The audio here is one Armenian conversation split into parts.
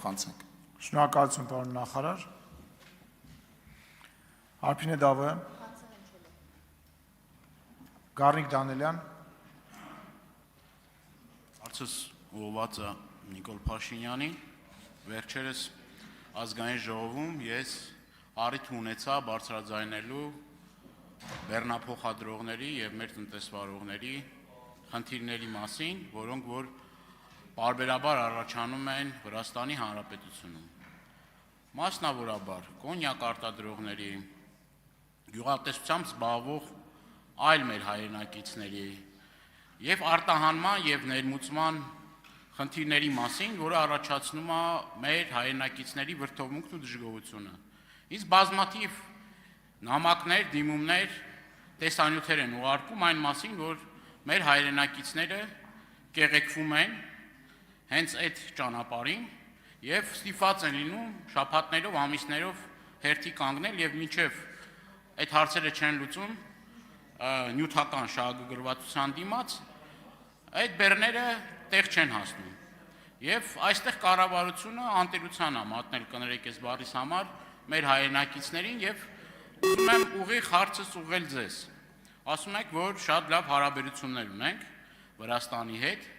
փոխանցենք։ Շնորհակալություն, պարոն նախարար։ Արփինե Դավոյան։ Գառնիկ Դանելյան։ Հարցս ուղղված է Նիկոլ Փաշինյանին։ Վերջերս ազգային ժողովում ես առիթ ունեցա բարձրաձայնելու բեռնափոխադրողների եւ մեր տնտեսվարողների խնդիրների մասին, որոնք որ պարբերաբար առաջանում են Վրաստանի Հանրապետությունում։ Մասնավորաբար կոնյակ արտադրողների, գյուղատնտեսությամբ զբաղվող այլ մեր հայրենակիցների եւ արտահանման եւ ներմուծման խնդիրների մասին, որը առաջացնում է մեր հայրենակիցների վրդովմունքն ու դժգոհությունը։ Իսկ բազմաթիվ նամակներ, դիմումներ, տեսանյութեր են ուղարկում այն մասին, որ մեր հայրենակիցները կեղեքվում են հենց այդ ճանապարհին եւ ստիպված են լինում շաբաթներով, ամիսներով հերթի կանգնել եւ մինչեւ այդ հարցերը չեն լուծում նյութական շահագրգռվածության դիմաց այդ բեռները տեղ չեն հասնում։ Եվ այստեղ կառավարությունը անտերության է մատնել, կներեք այս բառիս համար, մեր հայրենակիցներին եւ ուզում եմ ուղիղ հարցս ուղղել ձեզ։ Ասում եք, որ շատ լավ հարաբերություններ ունենք Վրաստանի հետ,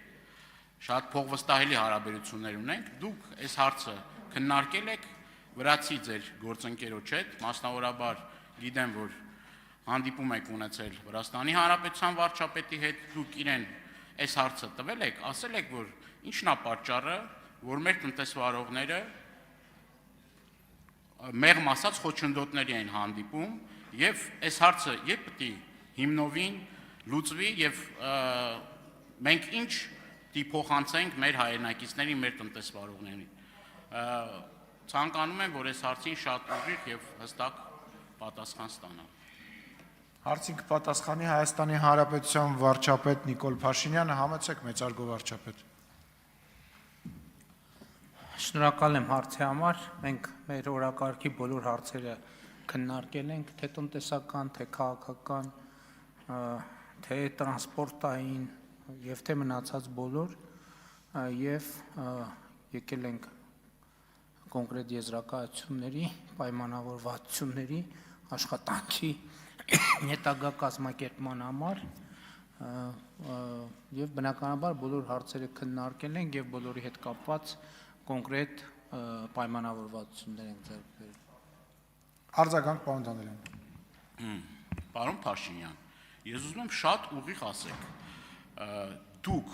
շատ փոխվստահելի հարաբերություններ ունենք։ Դուք այս հարցը քննարկել եք վրացի ձեր գործընկերոջ հետ, մասնավորաբար գիտեմ, որ հանդիպում եք ունեցել Վրաստանի Հանրապետության վարչապետի հետ, դուք իրեն այս հարցը տվել եք, ասել եք, որ ինչն է պատճառը, որ մեր տնտեսվարողները մեղմ ասած խոչընդոտների են հանդիպում եւ այս հարցը երբ պետք է հիմնովին լուծվի եւ մենք ինչ դի փոխանցենք մեր հայրենակիցներին, մեր տնտեսվարողներին։ Ցանկանում եմ, որ այս հարցին շատ ուղիղ եւ հստակ պատասխան ստանամ։ Հարցին կպատասխանի Հայաստանի Հանրապետության վարչապետ Նիկոլ Փաշինյանը, համեցեք մեծարգո վարչապետ։ Շնորհակալ եմ հարցի համար։ Մենք մեր օրակարգի բոլոր հարցերը քննարկել ենք, թե տնտեսական, թե քաղաքական, թե տրանսպորտային եւ թե մնացած բոլոր եւ եկել ենք կոնկրետ եզրակացությունների, պայմանավորվածությունների, աշխատանքի հետագա կազմակերպման համար եւ բնականաբար բոլոր հարցերը քննարկել ենք եւ բոլորի հետ կապված կոնկրետ պայմանավորվածություններ ենք ձեռք բերել։ Արձագանք պարոն Դանելյան։ Պարոն Փաշինյան, ես ուզում եմ շատ ուղիղ ասեք։ Դուք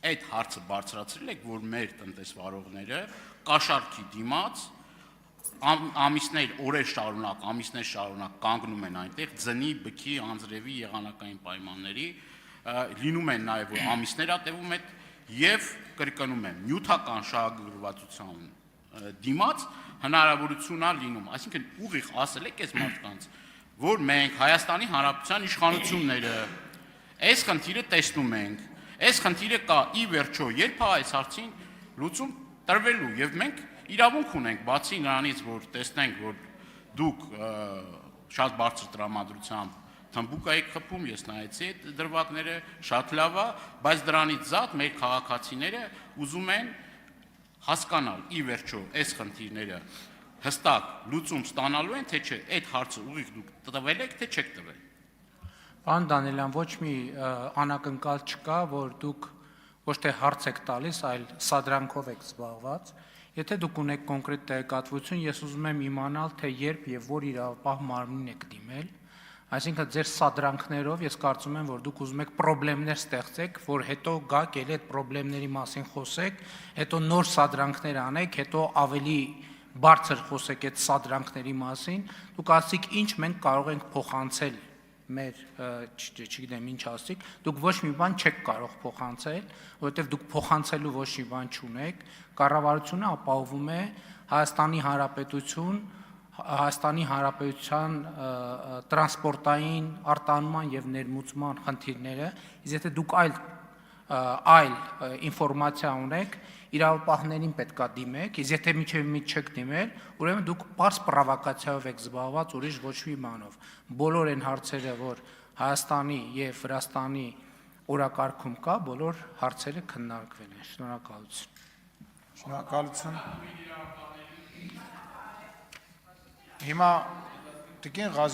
այդ հարցը բարձրացրել եք, որ մեր տնտեսվարողները կաշառքի դիմաց ամիսներ, օրեր շարունակ, ամիսներ շարունակ կանգնում են այնտեղ ձնի, բքի, անձրևի, եղանակային պայմանների, լինում են նաև որ ամիսներ է տևում այդ եւ կրկնում եմ, նյութական շահագրգռվածության դիմաց հնարավորություն է լինում, այսինքն ուղիղ ասել եք այս մարդկանց, որ մենք Հայաստանի Հանրապետության իշխանությունները այս խնդիրը տեսնում ենք, այս խնդիրը կա ի վերջո, երբ է այս հարցին լուծում տրվելու եւ մենք իրավունք ունենք, բացի նրանից, որ տեսնենք, որ դուք շատ բարձր տրամադրությամբ թմբուկ եք խփում, ես նայեցի այդ դրվագները, շատ լավ է, բայց դրանից զատ մեր քաղաքացիները ուզում են հասկանալ ի վերջո այս խնդիրները հստակ լուծում ստանալու են, թե չէ, այդ հարցը ուղիղ դուք տվել եք, թե չեք տվել։ Պարոն Դանելյան, ոչ մի անակնկալ չկա, որ դուք ոչ թե հարց եք տալիս, այլ սադրանքով եք զբաղված։ Եթե դուք ունեք կոնկրետ տեղեկատվություն, ես ուզում եմ իմանալ, թե երբ եւ որ իրավապահ մարմնին եք դիմել, այսինքն ձեր սադրանքներով ես կարծում եմ, որ դուք ուզում եք խնդիրներ ստեղծեք, որ հետո գաք ել այդ խնդիրների մասին խոսեք, հետո նոր սադրանքներ անեք, հետո ավելի բարձր խոսեք այդ սադրանքների մասին, դուք ասիք ինչ մենք կարող ենք փոխանցել մեր չգիտեմ ինչ ասիկ, դուք ոչ մի բան չեք կարող փոխանցել, որովհետև դուք փոխանցելու ոչ մի բան չունեք, կառավարությունը ապահովում է Հայաստանի Հանրապետության տրանսպորտային արտահանման եւ ներմուծման խնդիրները, իսկ եթե դուք այլ ինֆորմացիա ունեք, իրավապահներին պետքա դիմեք, իսկ եթե միջև չեք դիմել, ուրեմն դուք պարզ պրովոկացիայով եք զբաղված, ուրիշ ոչ մի բանով։ Բոլոր այն հարցերը, որ Հայաստանի եւ Վրաստանի օրակարգում կա, բոլոր հարցերը քննարկվել են։ Շնորհակալություն։ Շնորհակալություն։ Հիմա Տիկին Ղազարյան